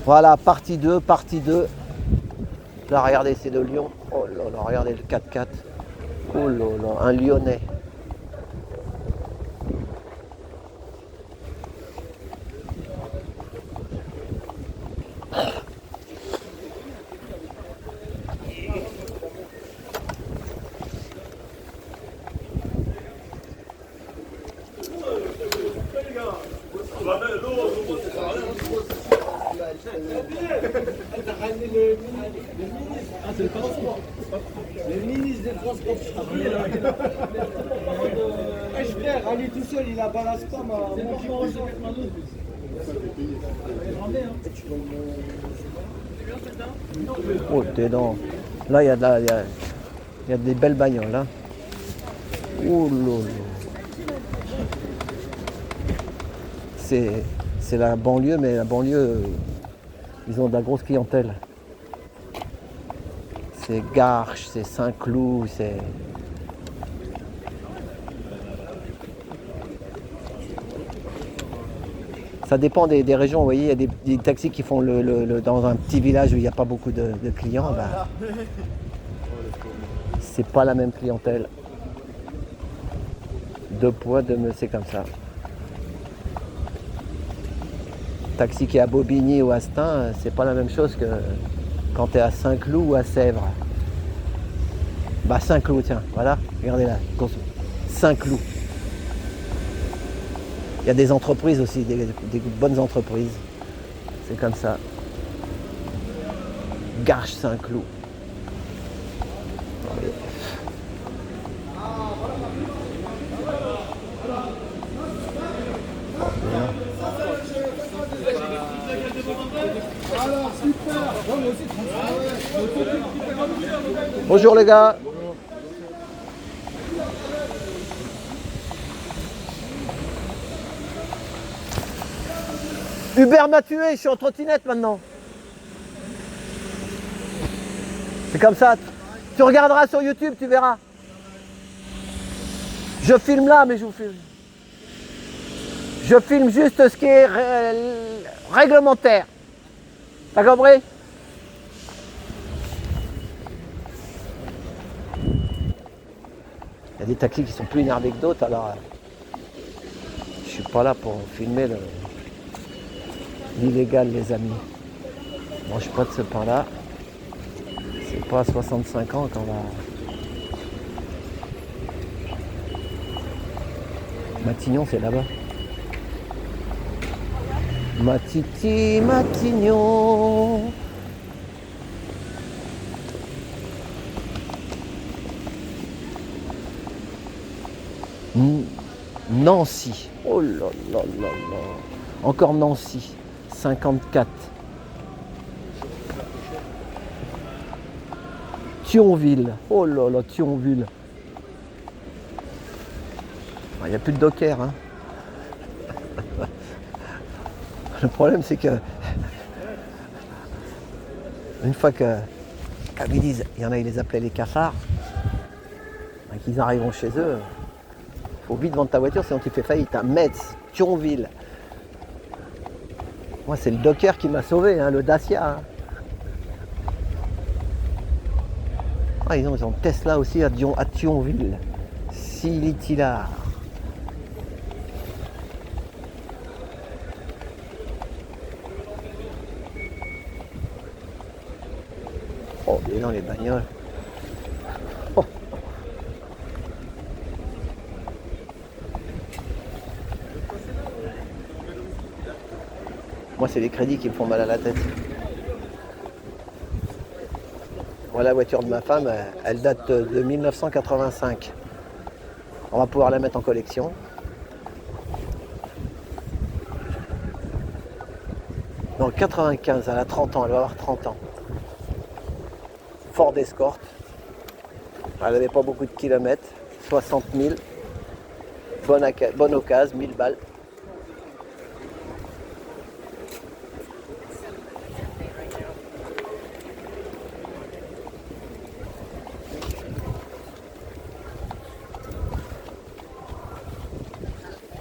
Voilà, partie 2, partie 2. Là, regardez, c'est de Lyon. Oh là là, regardez le 4x4. Oh là là, un Lyonnais. Le ministre des Transports. Frère, Ali tout seul, il a balance pas ma. Oh, t'es dans. Là, il y a des belles bagnoles. Hein. Oh là là. C'est la banlieue, mais la banlieue, ils ont de la grosse clientèle. C'est Garches, c'est Saint-Cloud, c'est... Ça dépend des régions, vous voyez, il y a des taxis qui font dans un petit village où il n'y a pas beaucoup de clients, bah, c'est pas la même clientèle. Deux poids, deux mesures, c'est comme ça. Taxi qui est à Bobigny ou à Stein, c'est pas la même chose que quand tu es à Saint-Cloud ou à Sèvres. Bah Saint-Cloud, tiens, voilà, regardez là, Saint-Cloud. Il y a des entreprises aussi, des bonnes entreprises. C'est comme ça. Garches Saint-Cloud. Bonjour les gars. Hubert m'a tué, je suis en trottinette maintenant. C'est comme ça. Tu regarderas sur YouTube, tu verras. Je filme là, mais je vous filme. Je filme juste ce qui est réglementaire. T'as compris? Il y a des taxis qui sont plus énervés que d'autres, alors je suis pas là pour filmer l'illégal, les amis. Moi, je suis pas de ce pain-là. C'est pas à 65 ans qu'on va... Matignon, c'est là-bas. Matiti, Matignon. Nancy. Oh là là là là. Encore Nancy. 54. Thionville. Oh là là, Thionville. Il n'y a plus de docker. Hein. Le problème, c'est que une fois que, comme ils disent, il y en a, ils les appelaient les cafards, qu'ils arriveront chez eux, il faut vite vendre ta voiture, sinon tu fais faillite. Hein. Metz, Thionville. Moi, c'est le docker qui m'a sauvé, hein, le Dacia. Hein. Ah, ils ont Tesla aussi à Thionville. Silitilar. Oh, il est dans les bagnoles. Oh. Moi, c'est les crédits qui me font mal à la tête. Moi, la voiture de ma femme, elle date de 1985. On va pouvoir la mettre en collection. Donc 95, elle a 30 ans, elle va avoir 30 ans. Ford Escort. Elle n'avait pas beaucoup de kilomètres. 60 000. Bonne occasion, 1000 balles.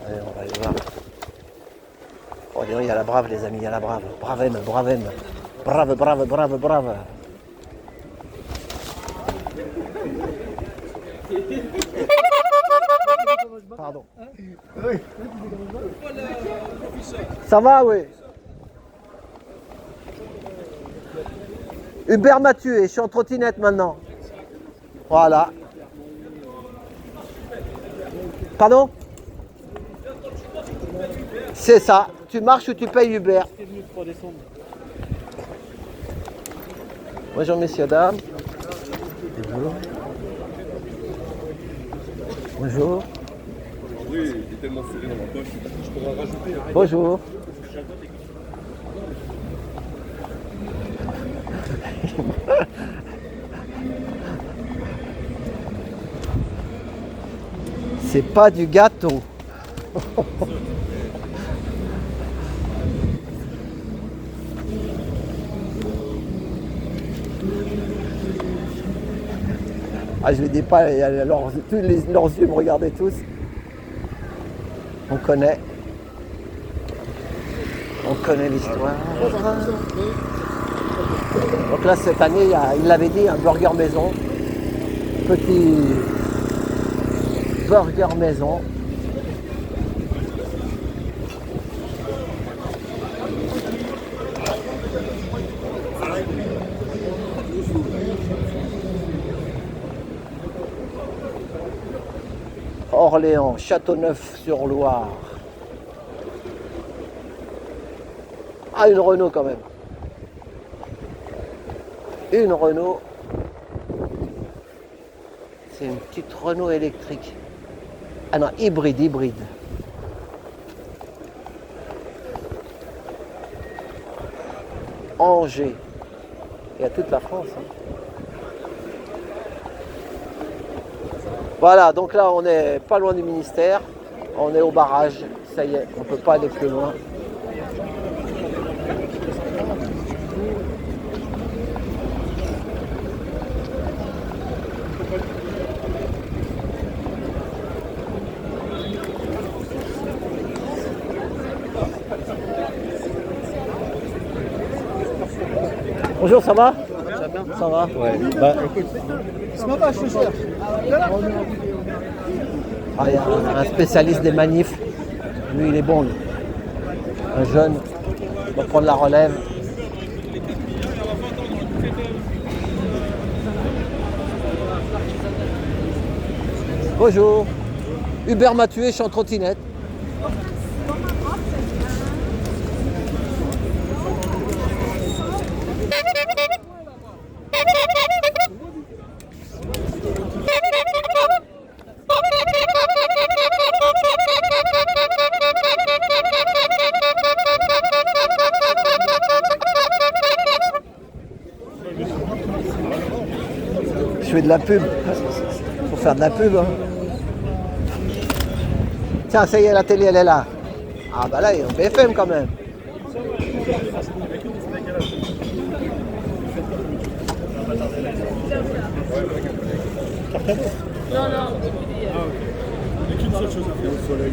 Allez, on va aller voir. Oh, oui, il y a la brave, les amis, il y a la brave. Bravem, bravem. Brave, brave, brave, brave. Pardon. Ça va, oui. Hubert m'a tué, je suis en trottinette maintenant. Voilà. Pardon? C'est ça. Tu marches ou tu payes Uber. Bonjour messieurs, dames. Bonjour. Bonjour. André est tellement serré dans ma poche, je pourrais en rajouter. Bonjour. C'est pas du gâteau. Ah, je ne les dis pas, tous leurs yeux me regardaient tous. On connaît l'histoire. Donc là, cette année, il l'avait dit, un burger maison. Petit burger maison. Orléans, Châteauneuf-sur-Loire. Ah, une Renault quand même. Une Renault. C'est une petite Renault électrique. Ah non, hybride. Angers. Il y a toute la France. Hein. Voilà, donc là on est pas loin du ministère. On est au barrage. Ça y est, on ne peut pas aller plus loin. Bonjour, ça va? Ça va? Ouais. Bah, ah, il y a un spécialiste des manifs. Lui, il est bon. Lui. Un jeune. Il va prendre la relève. Bonjour. Hubert m'a tué, je suis en trottinette. Je fais de la pub. Faut faire de la pub. Hein. Tiens, ça y est, la télé, elle est là. Ah bah là, il y a un BFM quand même. Non, non. Il n'y a qu'une seule chose à faire au soleil.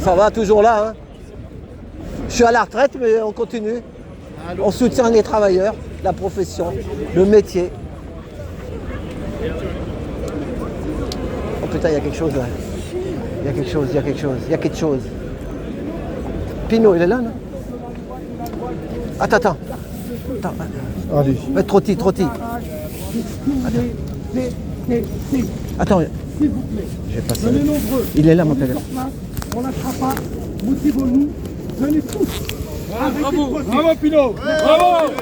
Ça va, toujours là. Hein. Je suis à la retraite, mais on continue. On soutient les travailleurs, la profession, le métier. Oh putain, il y a quelque chose là. Il y a quelque chose. Pinot, il est là, non? Attends. Allez. Trotti. Attends. S'il vous plaît. Je vais passer. Venez nombreux. Il est là, mon téléphone. On ne lâchera pas. Motivons-nous. Venez tous. Bravo, Pinot. Bravo.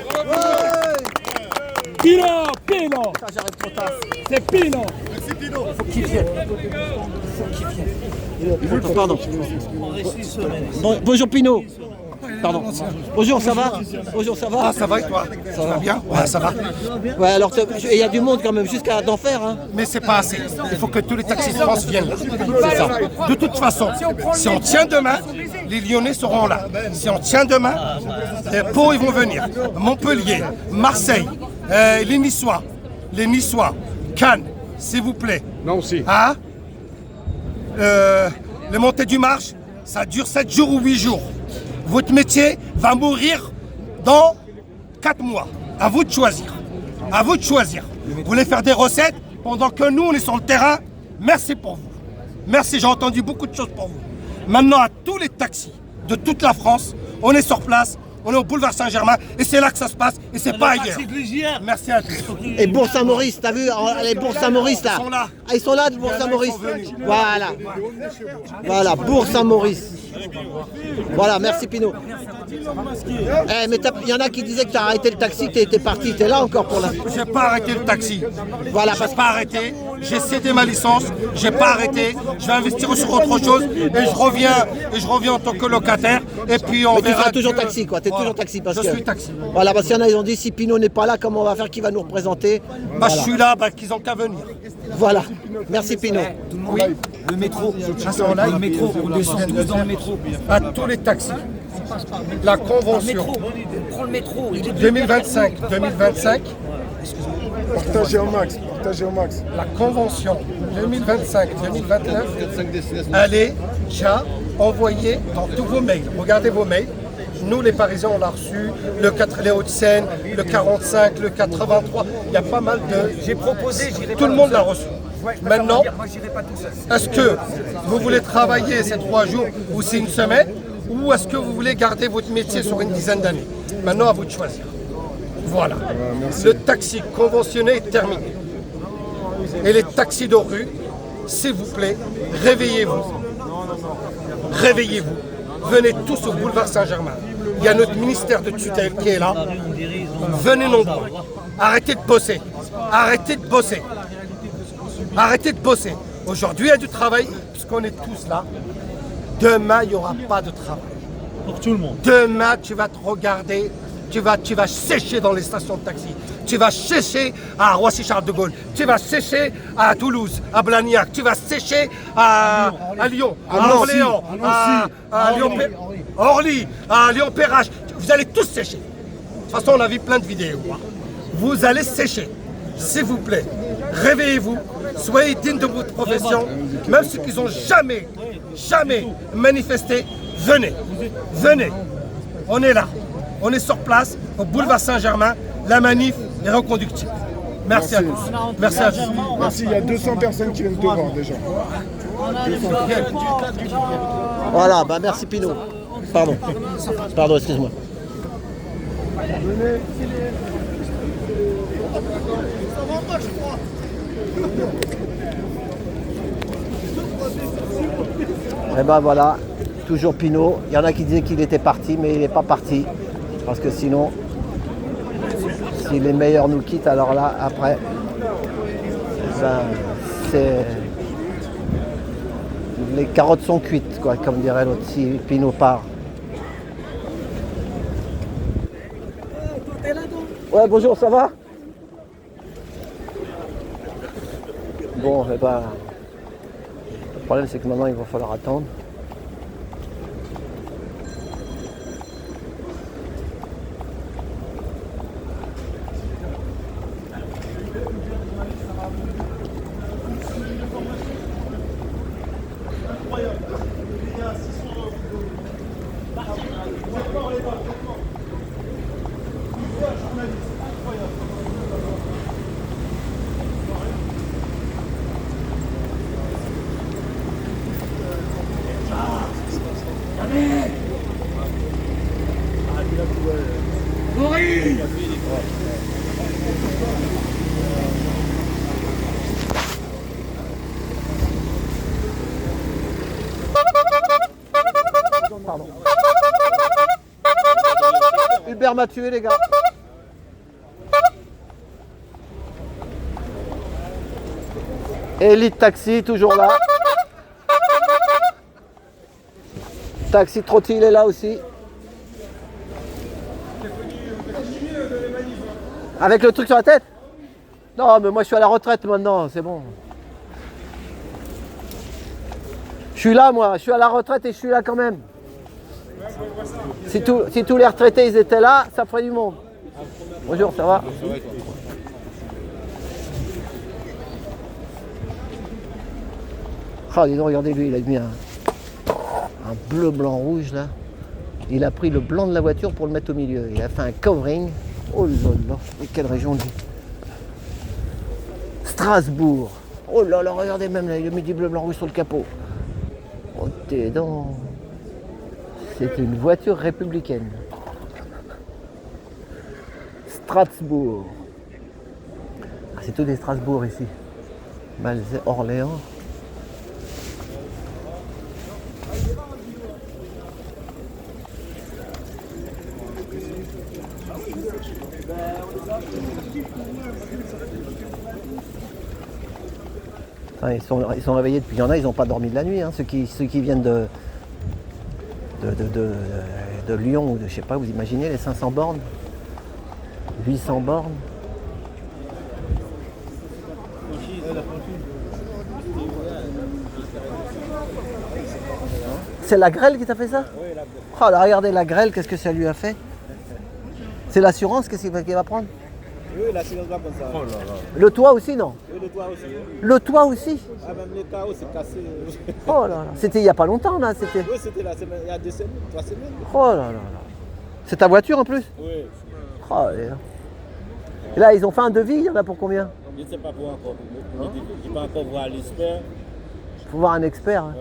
Pinot. Ça, j'arrive trop tard. C'est Pinot. Faut qu'il vienne. Pardon. Bonjour Pinot. Pardon. Bonjour, ça va? Bonjour, ça va? Ah, ça va et toi? Ça va bien? Ouais, ça va. Ouais, alors il y a du monde quand même jusqu'à d'enfer, hein? Mais c'est pas assez. Il faut que tous les taxis de France viennent là. C'est ça. De toute façon, si on tient demain, les Lyonnais seront là. Si on tient demain, les Pau, ils vont venir. Montpellier, Marseille, les Niçois, Cannes, s'il vous plaît. Non, aussi. Hein? Les montées du marche, ça dure 7 jours ou 8 jours. Votre métier va mourir dans 4 mois. À vous de choisir. À vous de choisir. Vous voulez faire des recettes pendant que nous, on est sur le terrain? Merci pour vous. Merci, j'ai entendu beaucoup de choses pour vous. Maintenant, à tous les taxis de toute la France, on est sur place, on est au boulevard Saint-Germain, et c'est là que ça se passe, et c'est pas ailleurs. Merci à tous. Et Bourg-Saint-Maurice, t'as vu les Bourg-Saint-Maurice là? Ils sont là. Ah, ils sont là de Bourg-Saint-Maurice. Voilà. Voilà, Bourg-Saint-Maurice. Voilà, merci Pinot. Eh, mais il y en a qui disaient que tu as arrêté le taxi, tu étais parti, tu es là encore pour la... J'ai pas arrêté le taxi. Voilà, J'ai pas arrêté. J'ai cédé ma licence. J'ai pas arrêté. Je vais investir sur autre chose et je reviens en tant que locataire. Et puis on Mais tu verra. seras toujours taxi, quoi. Tu es toujours taxi parce Je que... suis taxi. Voilà, parce qu'il y en a, ils ont dit si Pinot n'est pas là, comment on va faire? Qui va nous représenter? Bah, Voilà. je suis là, qu'ils ont qu'à venir. Voilà. Merci Pinot. Oui. Le métro, à ce moment-là, le métro, on descend tous dans le métro. À tous les taxis. La convention Prends le métro. 2025. Partagez au max, partagez au max. La convention 2025-2029, elle est déjà envoyée dans tous vos mails. Regardez vos mails. Nous, les Parisiens, on l'a reçu. Les Hauts-de-Seine, le 45, le 83. Il y a pas mal de... J'ai proposé, j'irai Tout le monde l'a reçu. Maintenant, moi j'irai pas tout seul. est-ce que vous voulez travailler ces 3 jours ou c'est une semaine? Ou est-ce que vous voulez garder votre métier sur une dizaine d'années? Maintenant, à vous de choisir. Voilà. Le taxi conventionné est terminé. Et les taxis de rue, s'il vous plaît, réveillez-vous. Réveillez-vous. Venez tous au boulevard Saint-Germain. Il y a notre ministère de tutelle qui est là. Venez nombreux. Arrêtez de bosser. Arrêtez de bosser. Arrêtez de bosser. Aujourd'hui, il y a du travail, puisqu'on est tous là. Demain, il n'y aura pas de travail. Pour tout le monde. Demain, tu vas te regarder, tu vas sécher dans les stations de taxi. Tu vas sécher à Roissy-Charles de Gaulle. Tu vas sécher à Toulouse, à Blagnac. Tu vas sécher à Lyon, à Orléans, à Orly, à Lyon-Perrache. Vous allez tous sécher. De toute façon, on a vu plein de vidéos. Vous allez sécher. S'il vous plaît, réveillez-vous. Soyez dignes de votre profession. Même ceux qui n'ont jamais manifesté, venez. On est là. On est sur place, au boulevard Saint-Germain. La manif est reconductible. Merci à tous. Merci à tous. Merci, il y a 200 personnes qui viennent te voir déjà. Voilà, bah merci Pinot. Pardon, excuse-moi. Et ben voilà, toujours Pinot. Il y en a qui disaient qu'il était parti, mais il n'est pas parti. Parce que sinon, si les meilleurs nous quittent, alors là, après, ben, c'est... Les carottes sont cuites, quoi, comme dirait l'autre, si Pinot part. Ouais, bonjour, ça va? Bon, eh ben, le problème c'est que maintenant il va falloir attendre. Pardon. Hubert m'a tué, les gars. Elite Taxi, toujours là. Taxi Trotti, il est là aussi. Avec le truc sur la tête? Non, mais moi je suis à la retraite maintenant, c'est bon. Je suis là, moi, je suis à la retraite et je suis là quand même. Si tous les retraités ils étaient là, ça ferait du monde. Bonjour, ça va? Oh, dis donc, regardez lui, il a mis un bleu, blanc, rouge là. Il a pris le blanc de la voiture pour le mettre au milieu. Il a fait un covering. Oh là là, et quelle région lui? Strasbourg. Oh là là, regardez même là, il a mis du bleu, blanc, rouge sur le capot. Oh t'es donc. C'est une voiture républicaine. Strasbourg. Ah, c'est tout des Strasbourg ici. Malzay, Orléans. Enfin, ils sont réveillés depuis. Il y en a, ils n'ont pas dormi de la nuit. Hein. Ceux qui viennent de Lyon ou de je sais pas, vous imaginez les 500 bornes, 800 bornes. C'est la grêle qui t'a fait ça? Oui, la grêle. Oh là, regardez la grêle, qu'est-ce que ça lui a fait? C'est l'assurance, qu'est-ce qu'il va prendre? Oui, l'assurance va comme ça. Oh là là. Le toit aussi, non? Oui, le toit aussi. Le toit aussi? Ah, même les carreaux, c'est cassé. Oh là là. C'était il n'y a pas longtemps, là? Oui, c'était là, il y a 2 semaines, 3 semaines. Oh là là là. C'est ta voiture en plus? Oui. Oh, et là, ils ont fait un devis, il y en a pour combien? Je ne sais pas pour encore. Je ne vais pas encore voir l'expert. Faut voir un expert. Hein.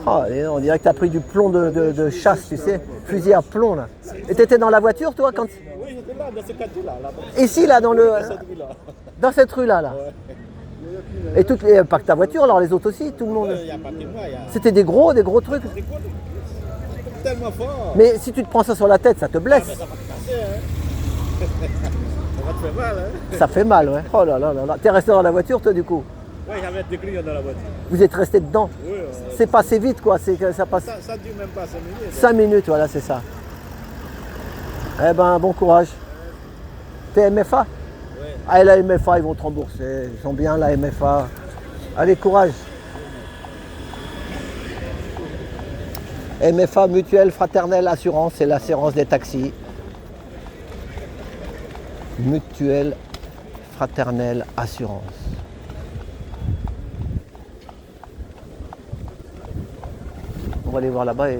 Oh, on dirait que tu as pris du plomb de chasse, tu sais. Fusil à plomb, là. Et tu étais dans la voiture, toi, quand... Oui, j'étais là, dans ce quartier-là. Ici, là, dans cette rue-là. Dans cette rue-là, là. Ouais. Et pas que ta voiture, alors les autres aussi, tout le monde. Il n'y a pas que moi. C'était des gros trucs. Tellement fort. Mais si tu te prends ça sur la tête, ça te blesse. Ah, mais ça va te casser, hein. Ça va te faire mal, hein. Ça fait mal, ouais. Oh là là là là. T'es resté dans la voiture, toi, du coup? Oui, j'avais des clients dans la voiture. Vous êtes resté dedans? Oui. C'est passé vite, quoi. C'est que ça passe. Ça dure même pas 5 minutes. 5 minutes, voilà, c'est ça. Eh ben, bon courage. T'es MFA? Oui. Ah, et la MFA, ils vont te rembourser. Ils sont bien, la MFA. Allez, courage. MFA, Mutuelle Fraternelle Assurance, c'est l'assurance des taxis. Mutuelle Fraternelle Assurance. On va aller voir là-bas et...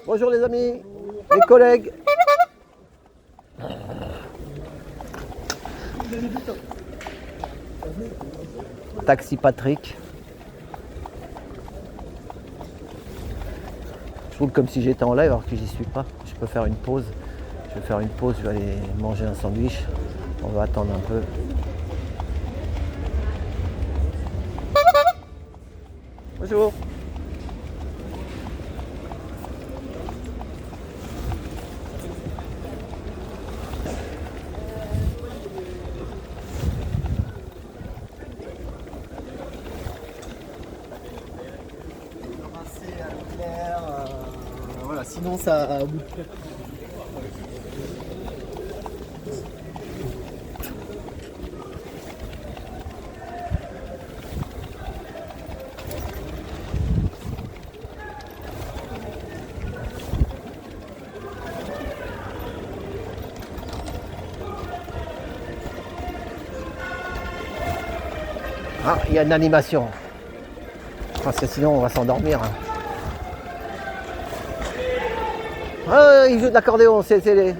Bonjour les amis, les collègues. Taxi Patrick. Je roule comme si j'étais en live alors que j'y suis pas. Je peux faire une pause. Je vais faire une pause, je vais aller manger un sandwich. On va attendre un peu. Bonjour. Voilà, sinon ça bouge. Ah, il y a une animation. Parce que sinon on va s'endormir. Ah, ils jouent de l'accordéon, c'est les...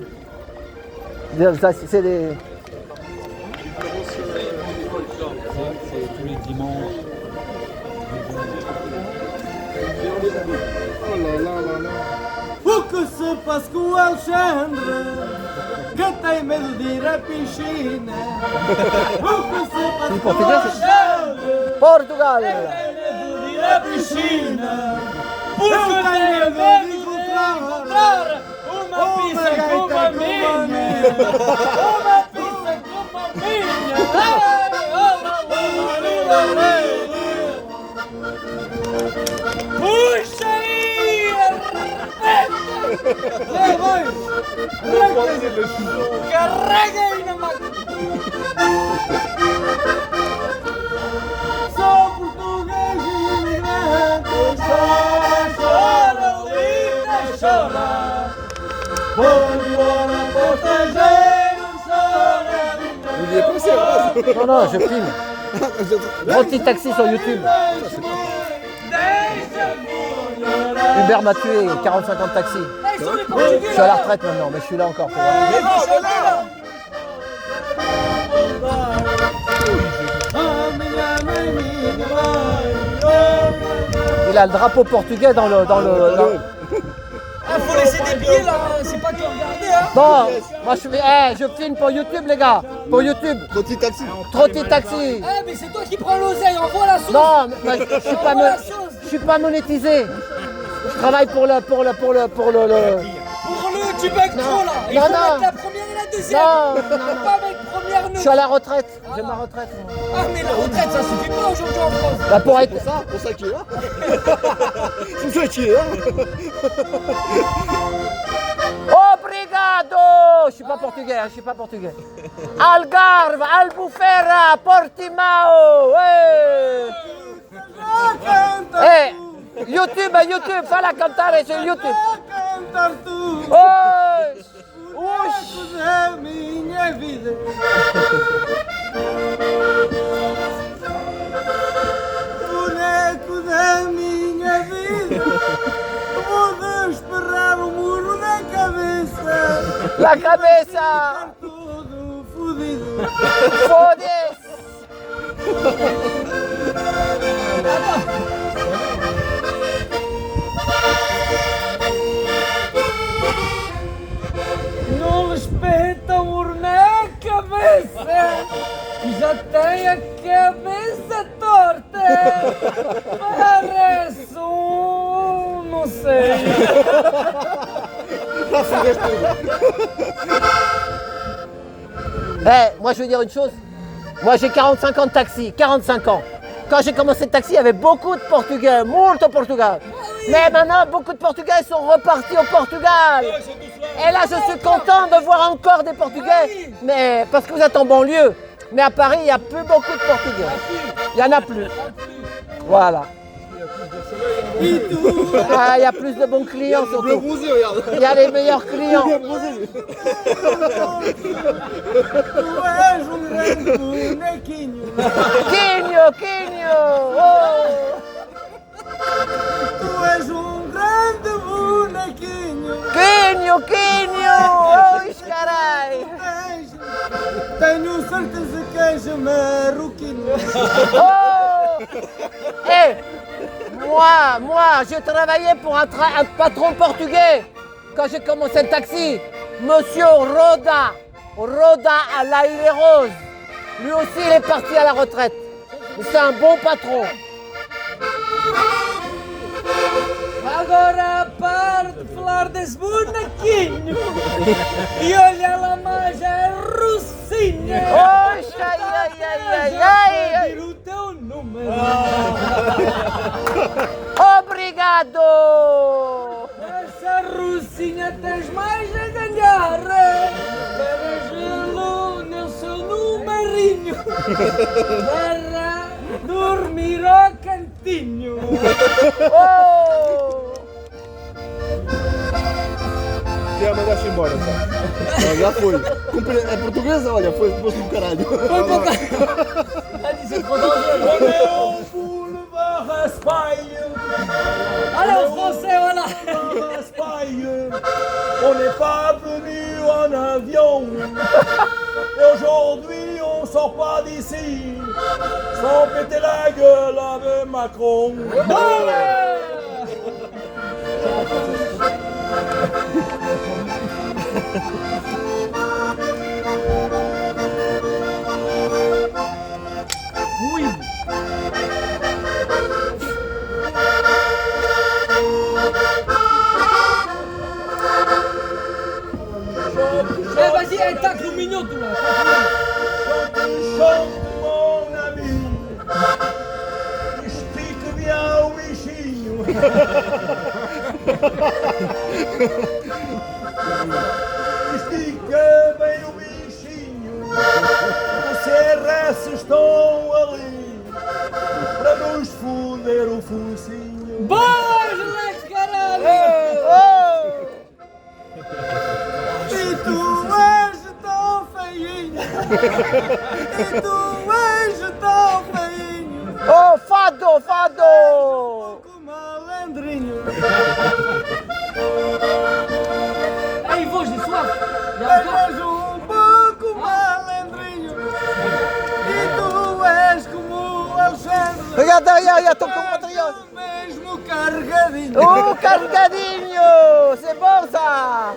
C'est des... C'est tous les dimanches. Oh là là là là. O que se passa com o Alexandre, que tem medo de ir à piscina? O que se passa com o Alexandre, Portugal! que tem medo de ir à piscina? Porque tem medo de encontrar uma pizza como a minha. Uma pizza como a minha. Puxa aí! Carrega aí na máquina. Sou português imigrante. Chora, chora, linda, chora. Vou embora para estrangeiro, chora. Il y est passé, hein. Non, non, je filme. Rôti taxi sur YouTube. Uber m'a tué, 40-50 taxis. Je suis à la retraite maintenant, mais je suis là encore. Tu vois. Il a le drapeau portugais dans le. Ah, faut laisser des billets là, c'est pas que regarder hein. Bon, moi je filme pour YouTube les gars, pour YouTube. Trotti taxi. Trotti taxi. Ah mais c'est toi qui prends l'oseille, envoie la sauce. Non, mais je suis pas monétisé. Je travaille pour le. Pour le, tu bugs trop là. Il Non, faut non. mettre la première et la deuxième. Non, Faut pas mettre première Je neutre. suis à la retraite, j'ai ma retraite. Ah mais la retraite ça suffit pas aujourd'hui en France. Bah pour être. Pour ça qui est là. C'est ça qui est là. Obrigado! Je suis pas portugais, hein, je suis pas portugais. Algarve, Albufeira, Portimao. Hey, YouTube, YouTube, falla cantare sur YouTube. Oi! Ush! Minha vida. Boneco da minha vida. Vou esperar o muro na cabeça. La cabeza! Todo fudido. Fodes! Não respeita o muro na cabeça! Já tem a cabeça torta! Parece não sei. Moi je veux dire une chose. Moi j'ai 45 ans de taxi, 45 ans. Quand j'ai commencé le taxi, il y avait beaucoup de Portugais, molto Portugal. Mais maintenant, beaucoup de Portugais sont repartis au Portugal. Et là, je suis content de voir encore des Portugais. Mais parce que vous êtes en banlieue. Mais à Paris, il n'y a plus beaucoup de Portugais. Il n'y en a plus. Voilà. Ah, il y a plus de bons clients Le surtout. bronzé, regarde. Il y a les meilleurs clients. Il est bronzé, lui. Quinho, Quinho. Oh. Tu és grande bonequinho. Quinho, Quinho. Oh, carai. Tenho certeza que és marroquino. Oh. Eh, moi, j'ai travaillé pour un patron portugais quand j'ai commencé le taxi. Monsieur Roda à la Ile Rose. Lui aussi, il est parti à la retraite. C'est un bon patron. Agora pare de falar desse bonequinho. E olha lá mais a Rocinha. Oxe, ai, ai, ai, ai, ai. O teu número. Obrigado. Essa Rocinha tens mais a ganhar. Para gelo no seu numarinho. Para dormir ao cantinho. Oh. Quer mandar te embora, tá? Não, já foi. É portuguesa, olha, foi posto do caralho. Allez, en français, voilà. On n'est pas venu en avion. Et aujourd'hui, on sort pas d'ici sans péter la gueule avec Macron. Oui. Eh, vas-y, tacle le mignon, tout là. Chante, mon ami. Explique bien o bichinho. Estica bem o bichinho, os CRS estão ali para nos foder o focinho. Bora, Lex, caralho! E tu és tão feinho, e tu és tão feinho, Oh, fado, fado! com malandrinho. Aí, voz de suave! És um pouco malandrinho, e tu és como o Alexandre, Regarde derrière, il y a ton compatriote. mesmo carregadinho. Oh, Cargadinho! C'est bon ça!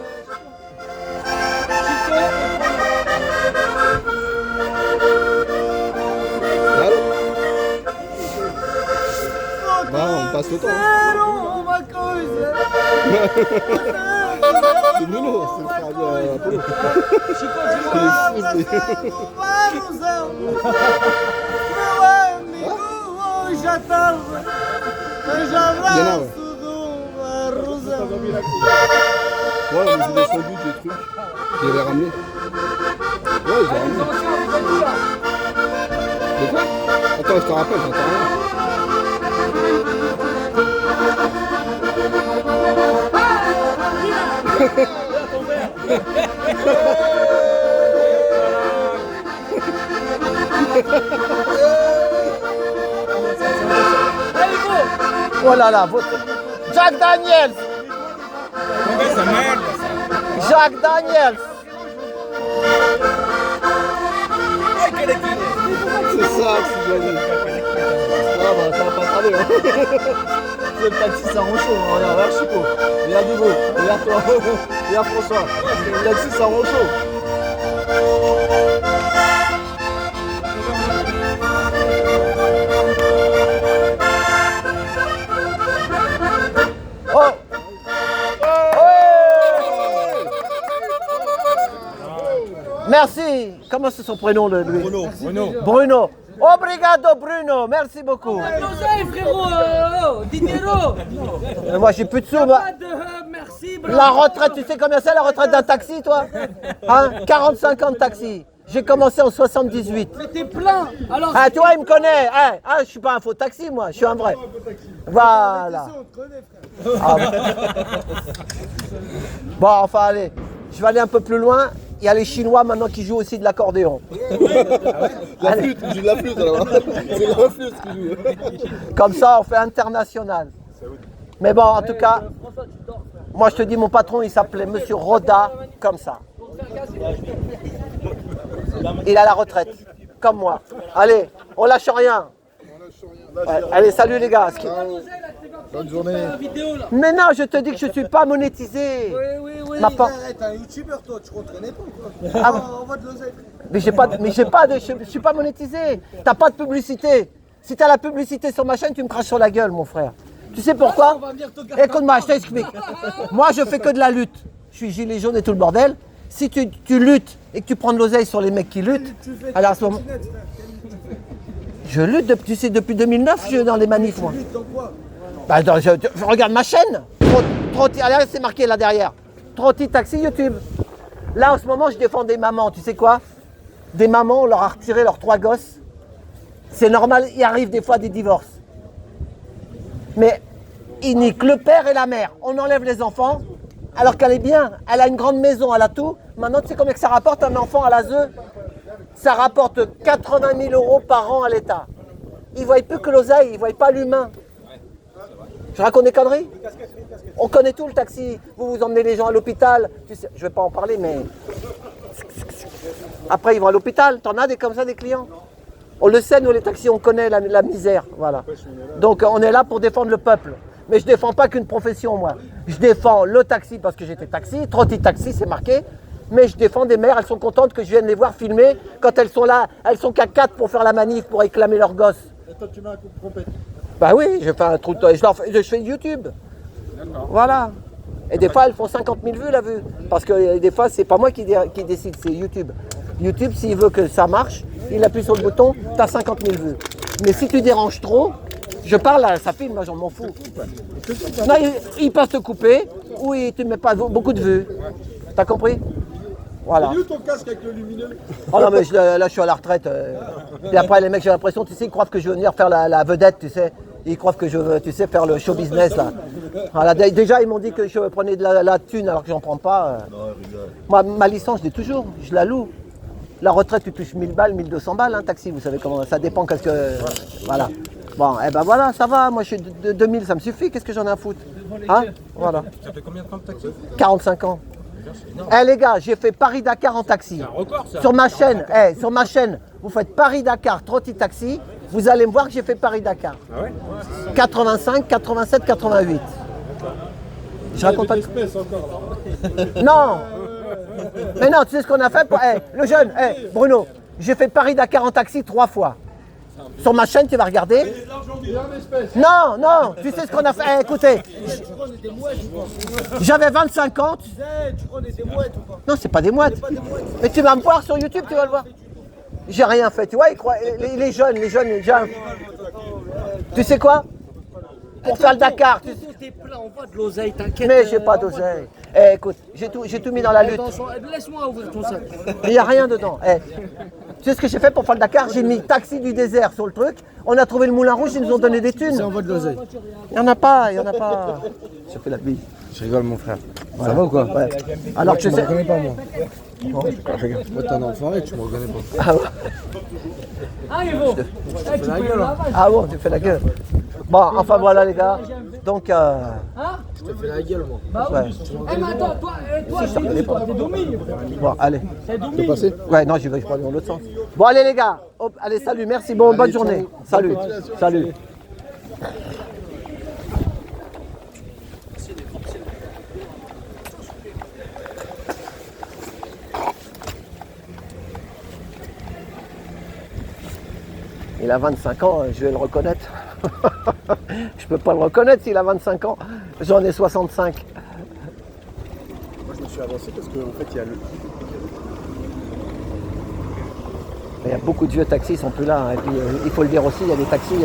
Bah, on passe le temps. Era uma coisa. C'est Bruno, c'est le frère de Apollo. Abraçando Barrosão, meu amigo, hoje à tarde, veja abraço do Barrosão. Ouais, on faisait des sandwichs, des trucs. Je les avais ramenés. Ouais, ils ont ramené. De quoi? Attends, je te rappelle, j'entends rien. Oh là là, votre... Jack Daniels! Jack Daniels! C'est ça que c'est gagné. Ah bah ça va pas tarder hein. C'est le taxi, ça rend chaud, hein. Regarde Chico, regarde Hugo, regarde toi, regarde François. Le taxi, ça rend chaud. Oh! Merci! Comment c'est son prénom de lui? Bruno. Obrigado Bruno, merci beaucoup. L'oseille, frérot! Dinero! Moi j'ai plus de sous. Moi. Pas de merci, bravo! La retraite, tu sais combien c'est la retraite d'un taxi toi? Hein? 45 ans de taxi. J'ai commencé en 78. Mais t'es plein! Alors, Ah, tu vois, il me connaît. Je suis pas un faux taxi, moi. Je suis un vrai. Voilà. Ah, bon, enfin, allez. Je vais aller un peu plus loin. Il y a les Chinois maintenant qui jouent aussi de l'accordéon. La flûte, il joue de la flûte alors. C'est la flûte qu'il joue. Comme ça, on fait international. Mais bon, en tout cas, moi je te dis, mon patron, il s'appelait Monsieur Roda, comme ça. Il est à la retraite, comme moi. Allez, on lâche rien. Ouais, allez, salut les gars. Bonne journée. vidéo là! Mais non, je te dis que je ne suis pas monétisé. Oui. Ma part- T'es un youtubeur toi, tu t'entraînais pas ou quoi? Ah bon. On va de l'oseille. Mais je suis pas monétisé. T'as pas de publicité. Si t'as la publicité sur ma chaîne, tu me craches sur la gueule, mon frère. Tu sais pourquoi? Écoute-moi, je t'explique. Moi, je fais que de la lutte. Je suis gilet jaune et tout le bordel. Si tu luttes et que tu prends de l'oseille sur les mecs qui luttent, alors à ce moment... Je lutte depuis 2009, je suis dans les manifs, moi. Bah, je regarde ma chaîne. Allez, c'est marqué là derrière. Trotti Taxi YouTube. Là, en ce moment, je défends des mamans. Tu sais quoi? Des mamans, on leur a retiré leurs 3 gosses. C'est normal, il arrive des fois des divorces. Mais ils niquent le père et la mère. On enlève les enfants, alors qu'elle est bien. Elle a une grande maison, elle a tout. Maintenant, tu sais combien que ça rapporte un enfant à l'ASE? Ça rapporte 80 000 € par an à l'État. Ils ne voient plus que l'oseille, ils ne voient pas l'humain. Je raconte des conneries? On connaît tout le taxi. Vous emmenez les gens à l'hôpital. Tu sais, je ne vais pas en parler, mais... Après, ils vont à l'hôpital. T'en as des comme ça, des clients? On le sait, nous, les taxis, on connaît la misère. Voilà. Donc, on est là pour défendre le peuple. Mais je ne défends pas qu'une profession, moi. Je défends le taxi parce que j'étais taxi. Trotti Taxi, c'est marqué. Mais je défends des mères. Elles sont contentes que je vienne les voir filmer. Quand elles sont là, elles sont qu'à 4 pour faire la manif, pour réclamer leurs gosses. Et toi, tu mets un coup de trompette. Bah oui, je fais un truc, je fais YouTube. Voilà. Et des fois, elles font 50 000 vues la vue. Parce que des fois, c'est pas moi qui décide, c'est YouTube. YouTube, s'il veut que ça marche, il appuie sur le bouton, t'as 50 000 vues. Mais si tu déranges trop, je parle là, ça filme, moi j'en m'en fous. Non, ils peuvent te couper ou ils te mettent pas beaucoup de vues. T'as compris? Voilà. Il est où ton casque avec le lumineux? Oh non, mais là, je suis à la retraite. Et après, les mecs, j'ai l'impression, tu sais, ils croient que je veux venir faire la vedette, tu sais. Ils croient que je veux, tu sais, faire le show business, là. Voilà, déjà, ils m'ont dit que je prenais de la thune alors que j'en prends pas. Moi, ma licence, je l'ai toujours, je la loue. La retraite, tu touches 1000 balles, 1200 balles, hein, taxi, vous savez comment, ça dépend qu'est-ce que... Voilà. Bon, eh ben voilà, ça va, moi, je suis de 2000, ça me suffit, qu'est-ce que j'en ai à foutre? Hein? Voilà. Ça fait combien de temps de taxi? 45 ans. Eh les gars, j'ai fait Paris-Dakar en taxi. C'est un record, ça. Sur ma chaîne, vous faites Paris-Dakar, Trotti Taxi, vous allez me voir que j'ai fait Paris-Dakar. Ah ouais? 85, 87, 88. Je raconte pas. Espèce encore là. Non. Mais non, tu sais ce qu'on a fait pour... le jeune, Bruno, j'ai fait Paris-Dakar en taxi 3 fois. Sur ma chaîne, tu vas regarder. Non, non, tu sais ce qu'on a fait. Écoutez, j'avais 25 ans. Tu connais des mouettes ou pas? Non, c'est pas des mouettes. Mais tu vas me voir sur YouTube, tu vas le voir. J'ai rien fait, tu vois, les jeunes, déjà. Tu sais quoi? Pour faire le Dakar. T'es plein, on voit de l'oseille, t'inquiète. Mais j'ai pas d'oseille. Écoute, j'ai tout mis dans la lutte. Laisse-moi ouvrir ton sac. Il n'y a rien dedans. Tu sais ce que j'ai fait pour faire le Dakar? J'ai mis taxi du désert sur le truc. On a trouvé le Moulin Rouge, ils nous ont donné des thunes. On voit de l'oseille. Il n'y en a pas, il n'y en a pas. Je fais la bise. Je rigole mon frère. Ça va ou quoi? Ouais. Alors tu me sais. reconnais pas moi. Moi t'es un enfoiré, tu me reconnais pas. Ah, ouais. Ah, Yvo. Tu la peux gueule, là-bas. Ah bon, tu fais la gueule. Bon, enfin voilà les gars. Donc, Hein? Je te fais la gueule moi. Bah oui. ouais. Mais attends, toi, t'es Domingue. Bon, allez. C'est Tu peux Domingue. passer? Ouais, non, je vais pas dans l'autre sens. Bon, allez les gars. Hop, allez, salut, merci, bonne journée. Salut, salut. Il a 25 ans, je vais le reconnaître. Je peux pas le reconnaître s'il a 25 ans. J'en ai 65. Moi je me suis avancé parce qu'en fait il y a le... Il y a beaucoup de vieux taxis, ils sont plus là. Hein. Et puis, il faut le dire aussi, il y a des taxis.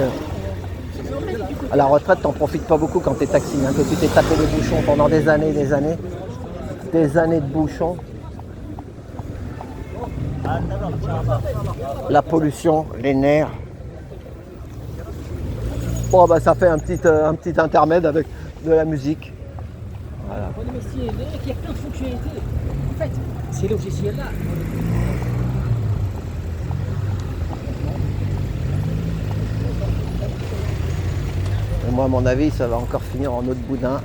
À la retraite, t'en profites pas beaucoup quand t'es taxi. Hein, que tu t'es tapé les bouchons pendant des années, des années. Des années de bouchons. La pollution, les nerfs. Bon, bah, ça fait un petit intermède avec de la musique. Voilà. Mais c'est vrai qu'il y a plein de fonctionnalités. En fait, ces logiciels-là. Et moi, à mon avis, ça va encore finir en autre boudin.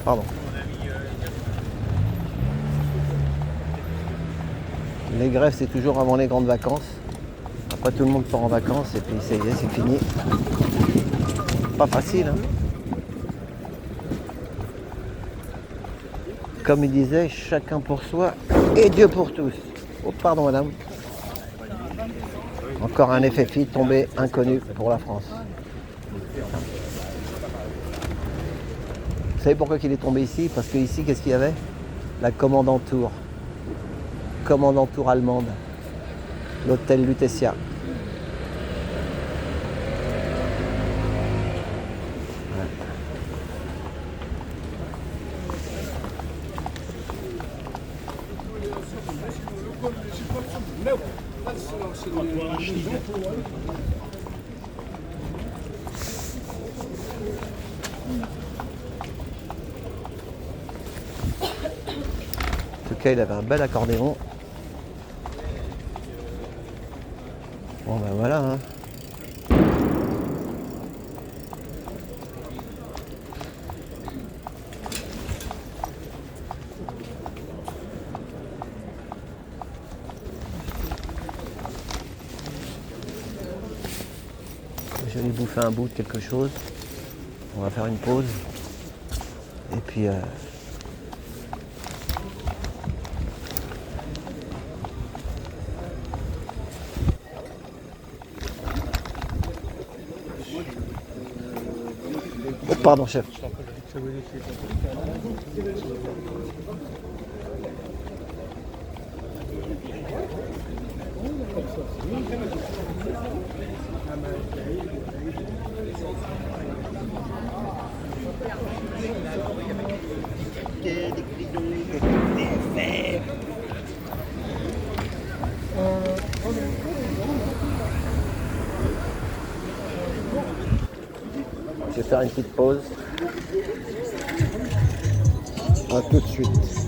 Pardon. Les grèves, c'est toujours avant les grandes vacances. Après, tout le monde part en vacances et puis ça y est, c'est fini. Pas facile, hein. Comme il disait, chacun pour soi et Dieu pour tous. Oh, pardon, madame. Encore un FFI tombé inconnu pour la France. Vous savez pourquoi il est tombé ici? Parce que ici, qu'est-ce qu'il y avait? La commandanture. Commandanture allemande. L'hôtel Lutetia. En tout cas, il avait un bel accordéon. Bon ben voilà. Hein. Je vais bouffer un bout de quelque chose. On va faire une pause. Et puis... Oh, pardon, chef. Je vais faire une petite pause. À tout de suite.